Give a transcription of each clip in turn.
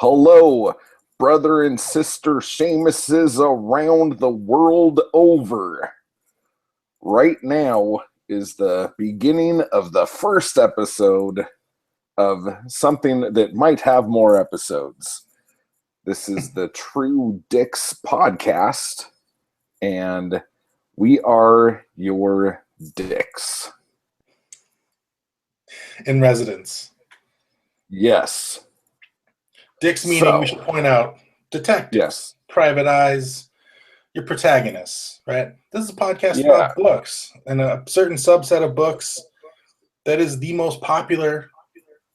Hello, brother and sister Seamuses around the world over. Right now is the beginning of the first episode of something that might have more episodes. This is the True Dicks podcast, and we are your dicks. In residence. Yes. Dicks meaning, we should point out, detectives, yes, private eyes, your protagonists, right? This is a podcast about books and a certain subset of books that is the most popular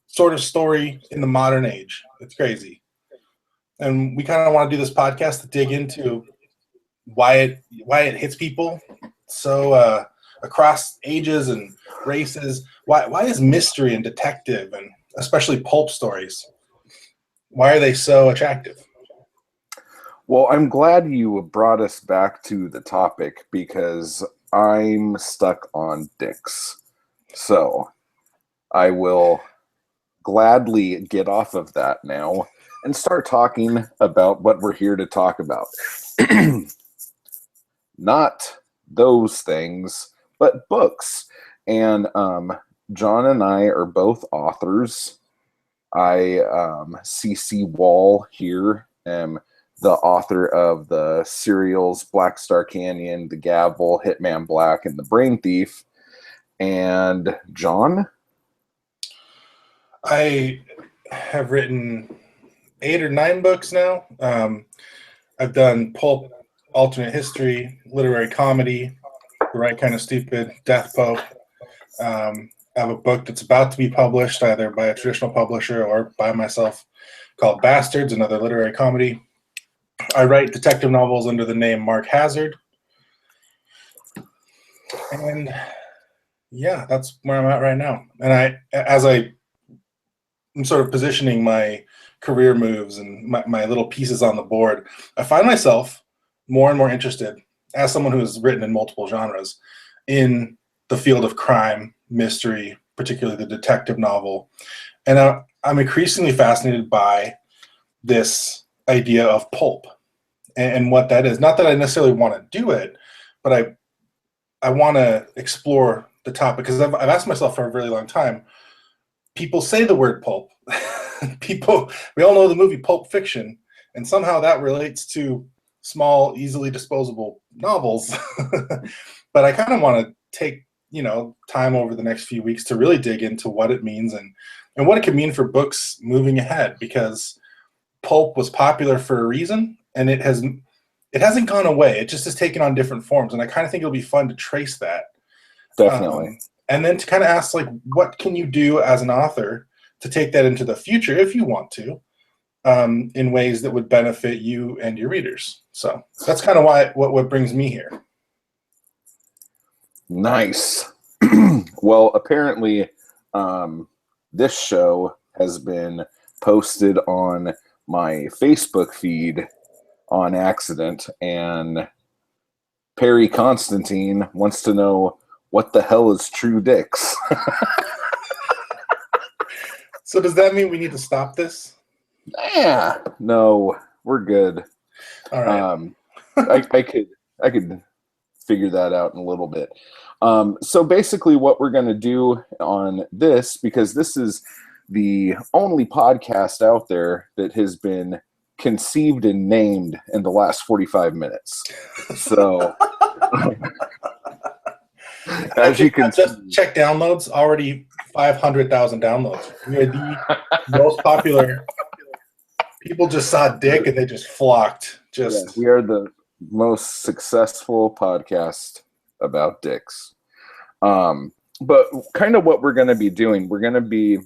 sort of story in the modern age. It's crazy. And we kind of want to do this podcast to dig into why it hits people so across ages and races. Why is mystery and detective and especially pulp stories, why are they so attractive? Well, I'm glad you brought us back to the topic because I'm stuck on dicks. So I will gladly get off of that now and start talking about what we're here to talk about. Not those things, but books. And John and I are both authors. I, C.C. Wall here, am the author of the serials Black Star Canyon, The Gavel, Hitman Black, and The Brain Thief. And John? I have written 8 or 9 books now. I've done pulp, alternate history, literary comedy, The Right Kind of Stupid, Death Pope. I have a book that's about to be published either by a traditional publisher or by myself called Bastards, another literary comedy. I write detective novels under the name Mark Hazard. And yeah, that's where I'm at right now. And as I'm sort of positioning my career moves and my little pieces on the board, I find myself more and more interested, as someone who has written in multiple genres, in the field of crime, mystery, particularly the detective novel. And I'm increasingly fascinated by this idea of pulp and what that is. Not that I necessarily want to do it, but I want to explore the topic because I've asked myself for a really long time. People say the word pulp. We all know the movie Pulp Fiction, and somehow that relates to small, easily disposable novels. But I kind of want to take time over the next few weeks to really dig into what it means and what it could mean for books moving ahead, because pulp was popular for a reason, and it hasn't gone away. It just has taken on different forms, and I kind of think it'll be fun to trace that. Definitely. And then to kind of ask, what can you do as an author to take that into the future, if you want to, in ways that would benefit you and your readers. So that's kind of what brings me here. Nice. Well, apparently this show has been posted on my Facebook feed on accident, and Perry Constantine wants to know what the hell is True Dicks. So does that mean we need to stop this? Yeah, no, we're good. All right. I could figure that out in a little bit. So basically what we're going to do on this, because this is the only podcast out there that has been conceived and named in the last 45 minutes. So as you can just check downloads, already 500,000 downloads. We are the most popular. People just saw Dick and they just flocked. We are the most successful podcast about dicks. But kind of what we're going to be doing, we're going to be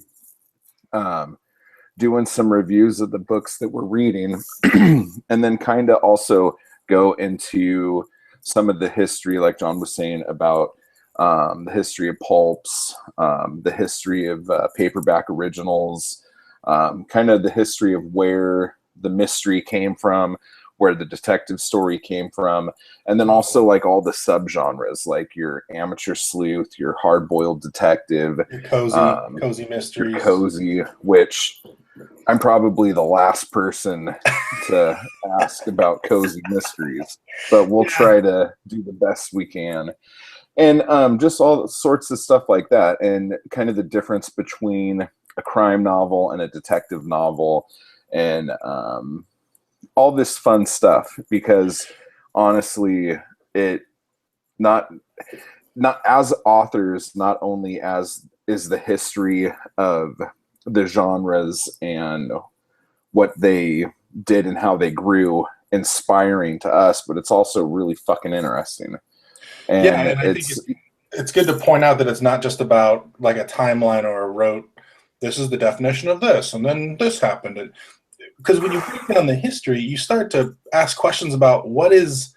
doing some reviews of the books that we're reading, and then kind of also go into some of the history, like John was saying, about the history of pulps, the history of paperback originals, kind of the history of where the mystery came from, where the detective story came from, and then also like all the subgenres, like your amateur sleuth, your hard-boiled detective, your cozy mysteries, your cozy, which I'm probably the last person to ask about cozy mysteries, but we'll Yeah. try to do the best we can. And just all sorts of stuff like that, and kind of the difference between a crime novel and a detective novel, and all this fun stuff. Because honestly, it not not as authors, not only as is the history of the genres and what they did and how they grew inspiring to us, but it's also really fucking interesting. Yeah, And and I think it's it's good to point out that it's not just about like a timeline or a rote. This is the definition of this, and then this happened. And because when you break down the history, you start to ask questions about what is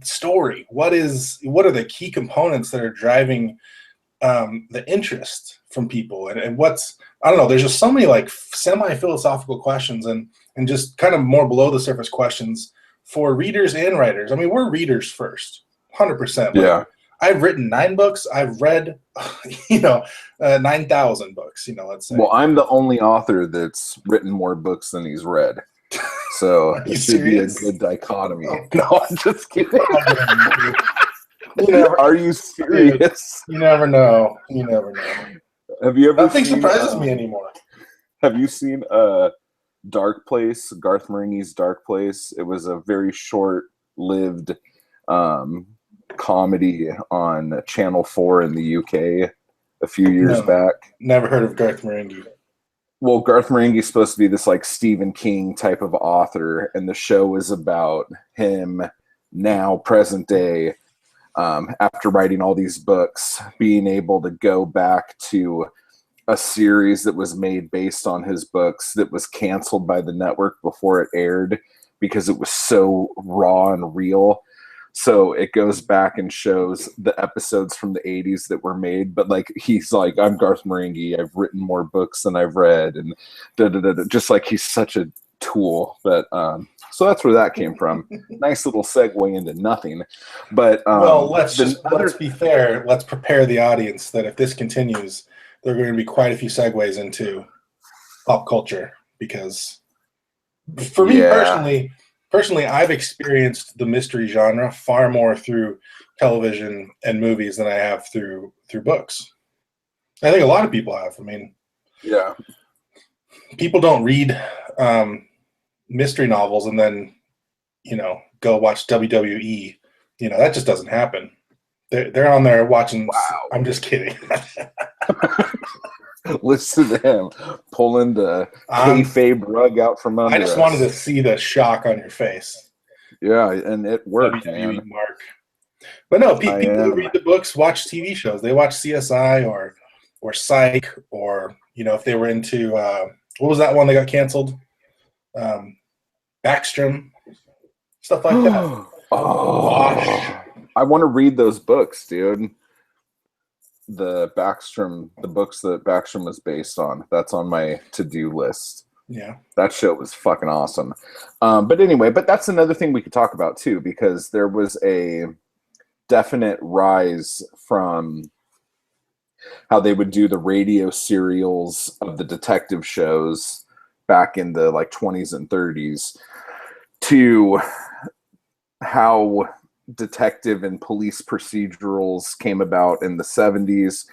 story, what are the key components that are driving the interest from people, and what's I don't know. There's just so many like semi philosophical questions and just kind of more below the surface questions for readers and writers. I mean, we're readers first, 100%. Like yeah. I've written 9 books. I've read, 9,000 books. Let's say. Well, I'm the only author that's written more books than he's read. So Are you it should be a serious? good dichotomy. Oh, No, I'm just kidding. you never, Are you dude, serious? you never know. You never know. Have you ever Nothing seen surprises me anymore. have you seen Dark Place, Garth Marenghi's Dark Place? It was a very short-lived um, comedy on Channel 4 in the UK a few years No, back. never heard of Garth Marenghi. Well, Garth Marenghi's supposed to be this like Stephen King type of author, and the show is about him now, present day, after writing all these books, being able to go back to a series that was made based on his books that was canceled by the network before it aired because it was so raw and real. So it goes back and shows the episodes from the 80s that were made, but like he's like, I'm Garth Marenghi, I've written more books than I've read, and just like he's such a tool. But so that's where that came from. Nice little segue into nothing. But Well, let's be fair. Let's prepare the audience that if this continues, there are going to be quite a few segues into pop culture because for me personally, I've experienced the mystery genre far more through television and movies than I have through books. I think a lot of people have. I mean, yeah, people don't read mystery novels and then go watch WWE. That just doesn't happen. They're on there watching. wow. I'm just kidding. Listen to him pulling the kayfabe rug out from under I just us. wanted to see the shock on your face. Yeah, and it worked, WWE man. Mark. But no, people who read the books watch TV shows. They watch CSI or Psych, or if they were into what was that one that got canceled? Backstrom, stuff like that. Oh, I want to read those books, dude. The books that Backstrom was based on. That's on my to-do list. Yeah. That show was fucking awesome. But anyway, that's another thing we could talk about too, because there was a definite rise from how they would do the radio serials of the detective shows back in the like 20s and 30s to how detective and police procedurals came about in the 70s,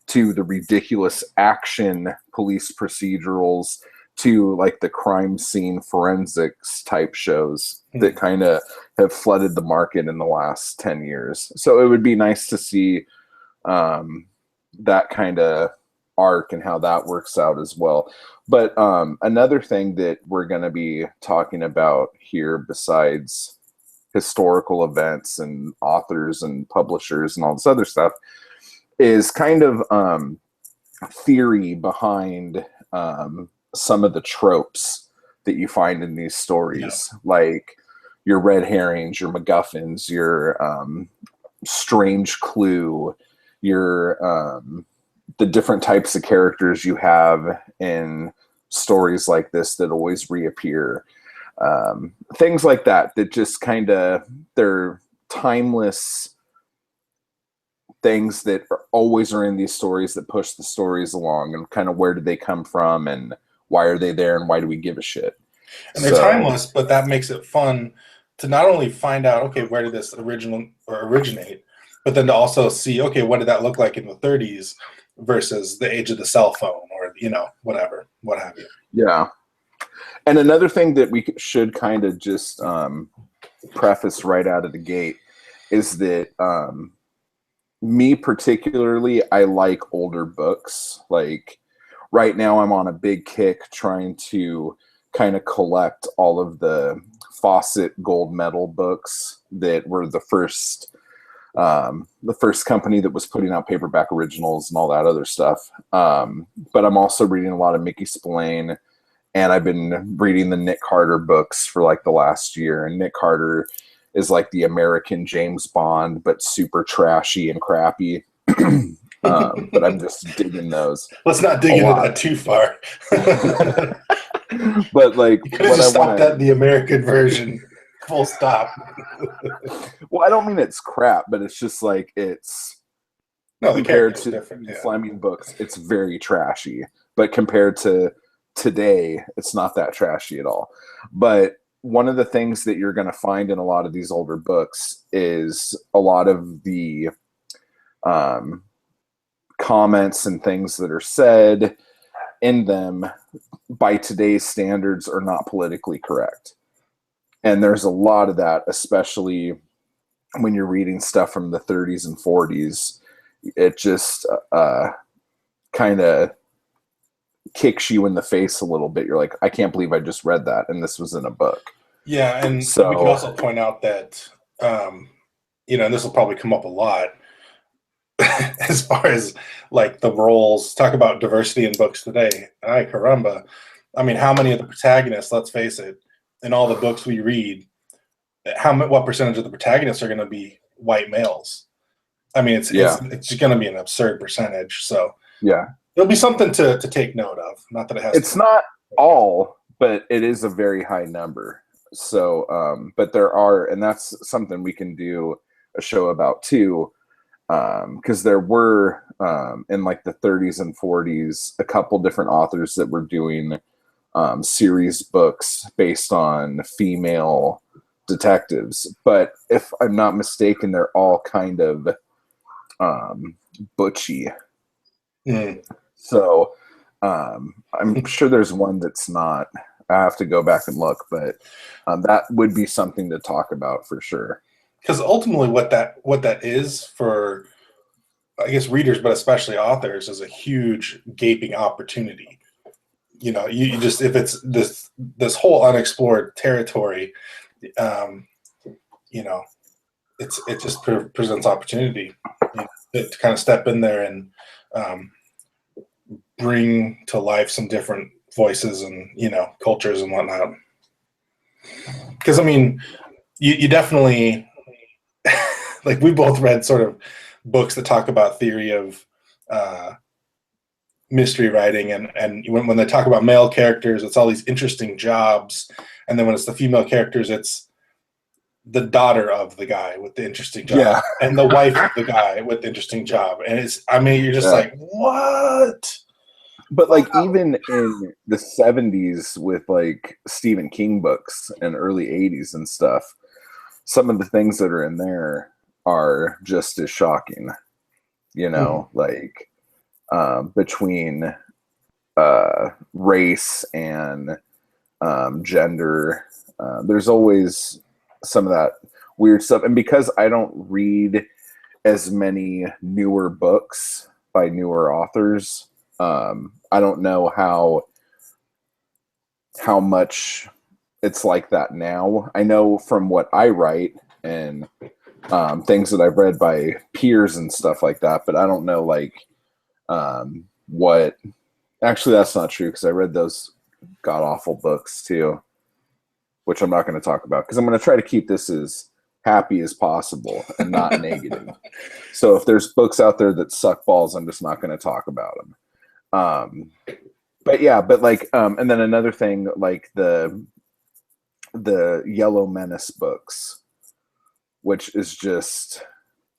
to the ridiculous action police procedurals, to like the crime scene forensics type shows that kind of have flooded the market in the last 10 years. So it would be nice to see that kind of arc and how that works out as well. But another thing that we're going to be talking about here, besides historical events and authors and publishers and all this other stuff, is kind of theory behind some of the tropes that you find in these stories, like your red herrings, your MacGuffins, your strange clue, your the different types of characters you have in stories like this that always reappear. Things like that just kind of, they're timeless things that always are in these stories that push the stories along, and kind of where did they come from and why are they there and why do we give a shit? And they're timeless, but that makes it fun to not only find out, okay, where did this originate, but then to also see, okay, what did that look like in the 30s versus the age of the cell phone, or whatever, what have you. Yeah. And another thing that we should kind of just preface right out of the gate is that me particularly, I like older books. Like right now I'm on a big kick trying to kind of collect all of the Fawcett gold medal books that were the first company that was putting out paperback originals and all that other stuff. But I'm also reading a lot of Mickey Spillane, and I've been reading the Nick Carter books for like the last year. And Nick Carter is like the American James Bond, but super trashy and crappy. But I'm just digging those. Let's not dig into that too far. But like, what I want at the American version, full stop. Well, I don't mean it's crap, but it's just like compared to the Fleming books, it's very trashy. But compared to today, it's not that trashy at all. But one of the things that you're going to find in a lot of these older books is a lot of the comments and things that are said in them by today's standards are not politically correct. And there's a lot of that, especially when you're reading stuff from the 30s and 40s. It just kind of kicks you in the face a little bit. You're like, I can't believe I just read that, and this was in a book. Yeah, and so we can also point out that, and this will probably come up a lot, as far as like the roles, talk about diversity in books today. Ay caramba. I mean, how many of the protagonists, let's face it, in all the books we read, what percentage of the protagonists are going to be white males? I mean, it's just going to be an absurd percentage. So yeah, it'll be something to take note of. Not that it has. It's not all, but it is a very high number. So, but there are, and that's something we can do a show about too, because there were in like the 30s and 40s a couple different authors that were doing series books based on female detectives. But if I'm not mistaken, they're all kind of butchy. Mm. So I'm sure there's one that's not. I have to go back and look, but that would be something to talk about for sure. Because ultimately, what that is for, I guess, readers, but especially authors, is a huge gaping opportunity. You just, if it's this whole unexplored territory, it just presents opportunity to kind of step in there and bring to life some different voices and cultures and whatnot. Because I mean, you definitely like, we both read sort of books that talk about theory of mystery writing, and when they talk about male characters, it's all these interesting jobs, and then when it's the female characters, it's the daughter of the guy with the interesting job, and the wife of the guy with the interesting job, and you're just like, what? But like, even in the 70s with like Stephen King books and early 80s and stuff, some of the things that are in there are just as shocking, like between race and gender. There's always some of that weird stuff. And because I don't read as many newer books by newer authors, I don't know how much it's like that now. I know from what I write and things that I've read by peers and stuff like that, but I don't know like what. Actually, that's not true, because I read those god awful books too, which I'm not going to talk about, because I'm going to try to keep this as happy as possible and not negative. So if there's books out there that suck balls, I'm just not going to talk about them. But like, and then another thing, like the Yellow Menace books, which is just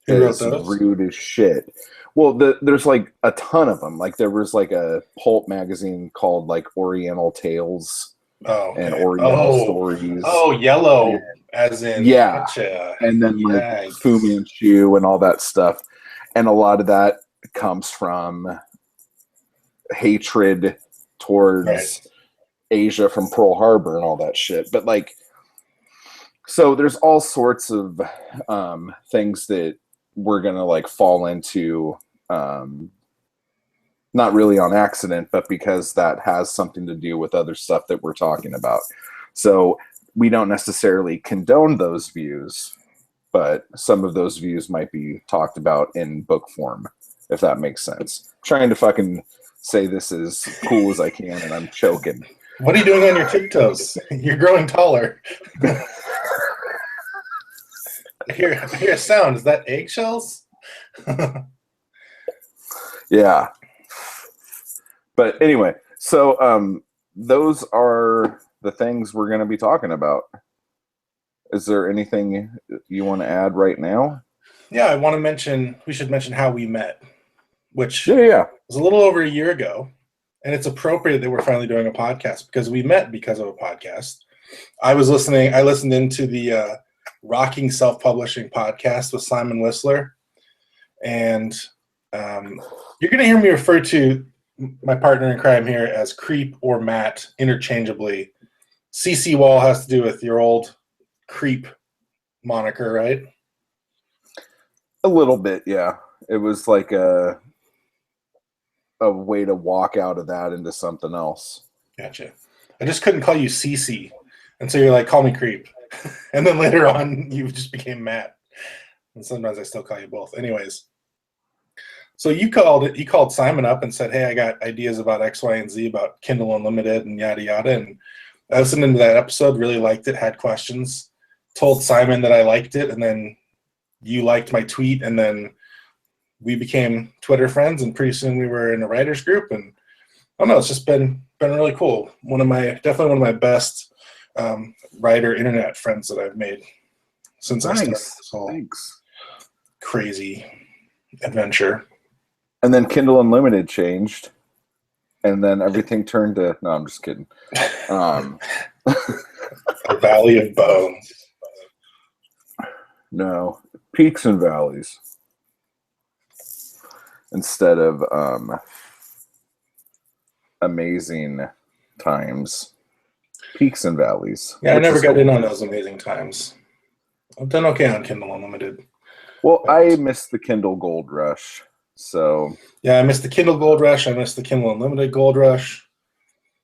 Who wrote is those? rude as shit. Well, there's like a ton of them. Like there was like a pulp magazine called like Oriental Tales Oh, and okay. Oriental Oh, Stories. oh, And, yellow, as in yeah, gotcha. and then like Fu Yikes. Manchu and all that stuff. And a lot of that comes from hatred Right. towards Asia from Pearl Harbor and all that shit. But like, so there's all sorts of things that we're gonna like fall into, not really on accident, but because that has something to do with other stuff that we're talking about. So we don't necessarily condone those views, but some of those views might be talked about in book form, if that makes sense. I'm trying to fucking say this as cool as I can, and I'm choking. What are you doing on your tiptoes? You're growing taller. I hear a sound. Is that eggshells? Yeah. But anyway, so those are the things we're going to be talking about. Is there anything you want to add right now? Yeah, I want to mention, we should mention how we met, which Yeah. was a little over a year ago. And it's appropriate that we're finally doing a podcast because we met because of a podcast. I listened into the Rocking Self-Publishing podcast with Simon Whistler. And you're going to hear me refer to my partner in crime here as Creep or Matt interchangeably. CC Wall has to do with your old Creep moniker, right? A little bit, yeah. It was like a way to walk out of that into something else. Gotcha. I just couldn't call you CC. And so you're like, call me Creep. And then later on, you just became Matt. And sometimes I still call you both. Anyways. So you called Simon up and said, hey, I got ideas about X, Y, and Z about Kindle Unlimited and yada, yada. And I listened into that episode, really liked it, had questions, told Simon that I liked it. And then you liked my tweet. And then we became Twitter friends. And pretty soon we were in a writer's group. And I don't know, it's just been really cool. Definitely one of my best writer internet friends that I've made since I started this whole crazy adventure. And then Kindle Unlimited changed, and then everything turned to. No, I'm just kidding. The Valley of Bones. No, peaks and valleys instead of amazing times. Peaks and valleys. Yeah, I never got in on those amazing times. I've done okay on Kindle Unlimited. Well, I missed the Kindle Gold Rush. So yeah, I missed the Kindle Gold Rush. I missed the Kindle Unlimited Gold Rush.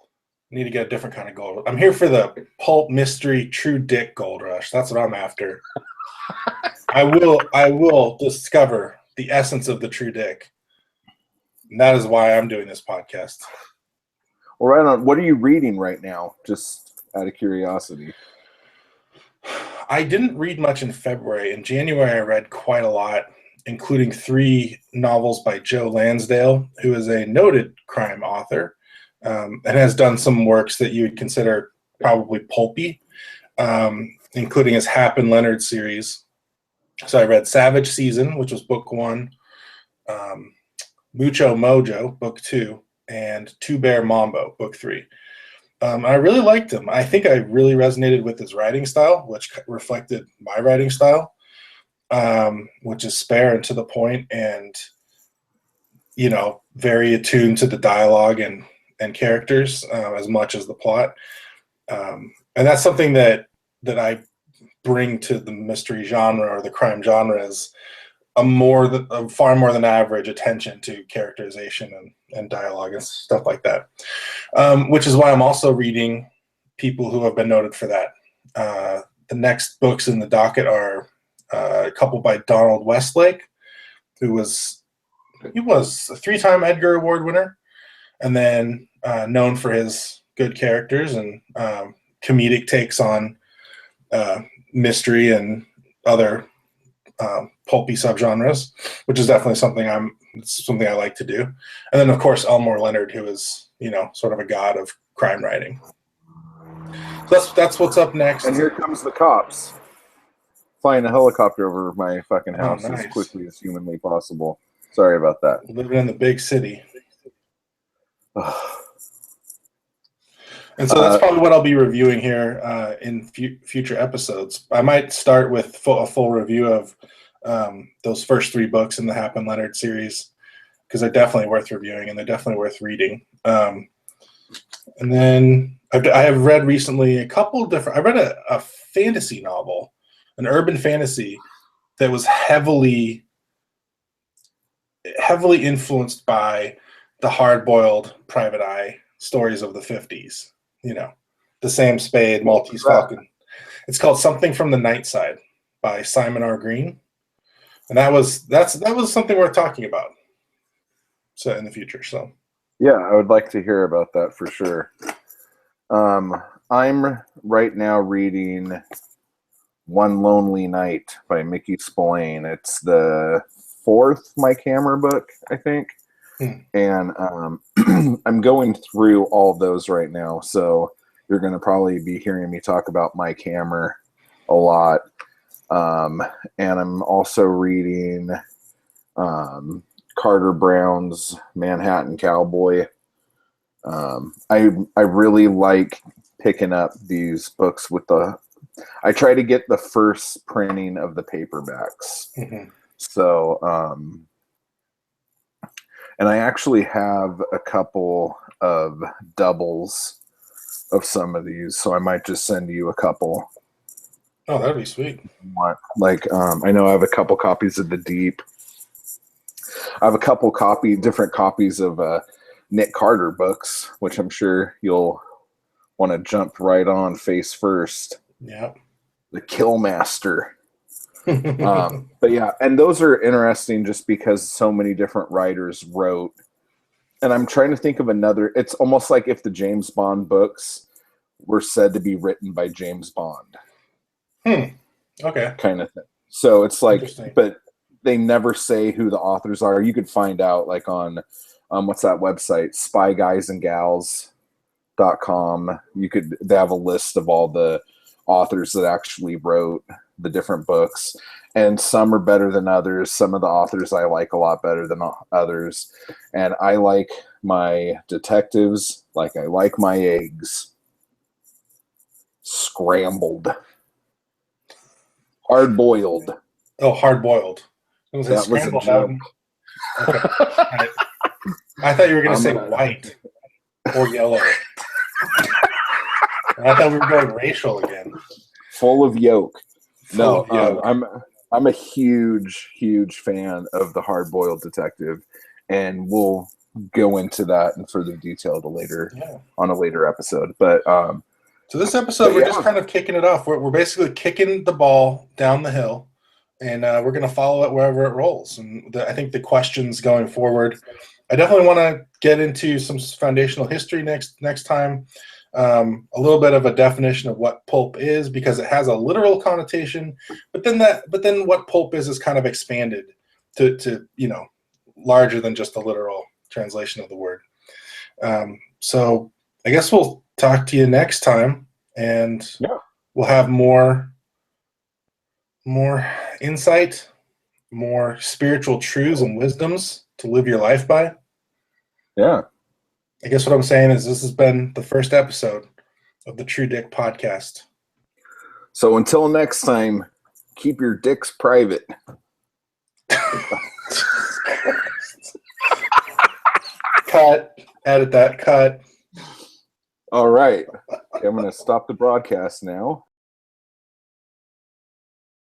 I need to get a different kind of gold. I'm here for the pulp mystery true dick gold rush. That's what I'm after. I will discover the essence of the true dick. And that is why I'm doing this podcast. Well, right on. What are you reading right now? Just out of curiosity. I didn't read much in February. In January, I read quite a lot, including 3 novels by Joe Lansdale, who is a noted crime author and has done some works that you would consider probably pulpy, including his Hap and Leonard series. So I read Savage Season, which was book 1, Mucho Mojo, book 2, and Two Bear Mambo, book 3. I really liked him. I think I really resonated with his writing style, which reflected my writing style. Which is spare and to the point and, very attuned to the dialogue and characters as much as the plot. And that's something that I bring to the mystery genre or the crime genre is a far more than average attention to characterization and dialogue and stuff like that. Which is why I'm also reading people who have been noted for that. The next books in the docket are a couple by Donald Westlake, who was a 3-time Edgar Award winner, and then known for his good characters and comedic takes on mystery and other pulpy subgenres, which is definitely something I like to do. And then of course Elmore Leonard, who is sort of a god of crime writing. So that's what's up next. And here comes the cops. flying a helicopter over my fucking house nice. as quickly as humanly possible. Sorry about that. Living in the big city. And so that's probably what I'll be reviewing here in future episodes. I might start with a full review of those first 3 books in the Hap and Leonard series, because they're definitely worth reviewing and they're definitely worth reading. And then I have read recently a couple of different. I read a fantasy novel, an urban fantasy that was heavily influenced by the hard-boiled Private Eye stories of the 50s. You know, the Sam Spade, Maltese Falcon. It's called Something from the Night Side by Simon R. Green, and that was something worth talking about. So in the future, so yeah, I would like to hear about that for sure. I'm right now reading One Lonely Night by Mickey Spillane. It's the 4th Mike Hammer book, I think. And I'm going through all those right now, so you're going to probably be hearing me talk about Mike Hammer a lot. And I'm also reading Carter Brown's Manhattan Cowboy. I really like picking up these books with I try to get the first printing of the paperbacks. Mm-hmm. So, and I actually have a couple of doubles of some of these, so I might just send you a couple. Oh, that'd be sweet. I know I have a couple copies of The Deep. I have a couple different copies of Nick Carter books, which I'm sure you'll want to jump right on face first. Yeah. The Killmaster. But yeah, and those are interesting just because so many different writers wrote. And I'm trying to think of another. It's almost like if the James Bond books were said to be written by James Bond. Okay. Kind of thing. So it's like, but they never say who the authors are. You could find out like on what's that website? spyguysandgals.com. They have a list of all the authors that actually wrote the different books, and some are better than others. Some of the authors I like a lot better than others, and I like my detectives like I like my eggs scrambled, hard boiled. Oh, hard boiled. That was a joke. Okay. I thought you were going to say white or yellow. I thought we were going racial again. Full of yolk. I'm a huge fan of the Hard Boiled Detective, and we'll go into that in further detail on a later episode. But so this episode, we're just kind of kicking it off. We're basically kicking the ball down the hill, and we're going to follow it wherever it rolls. And I think the questions going forward, I definitely want to get into some foundational history next time. A little bit of a definition of what pulp is, because it has a literal connotation, but then what pulp is kind of expanded to larger than just a literal translation of the word. So I guess we'll talk to you next time, and we'll have more insight, more spiritual truths and wisdoms to live your life by. Yeah. I guess what I'm saying is this has been the first episode of the True Dick Podcast. So until next time, keep your dicks private. Cut. Edit that. Cut. All right. I'm going to stop the broadcast now.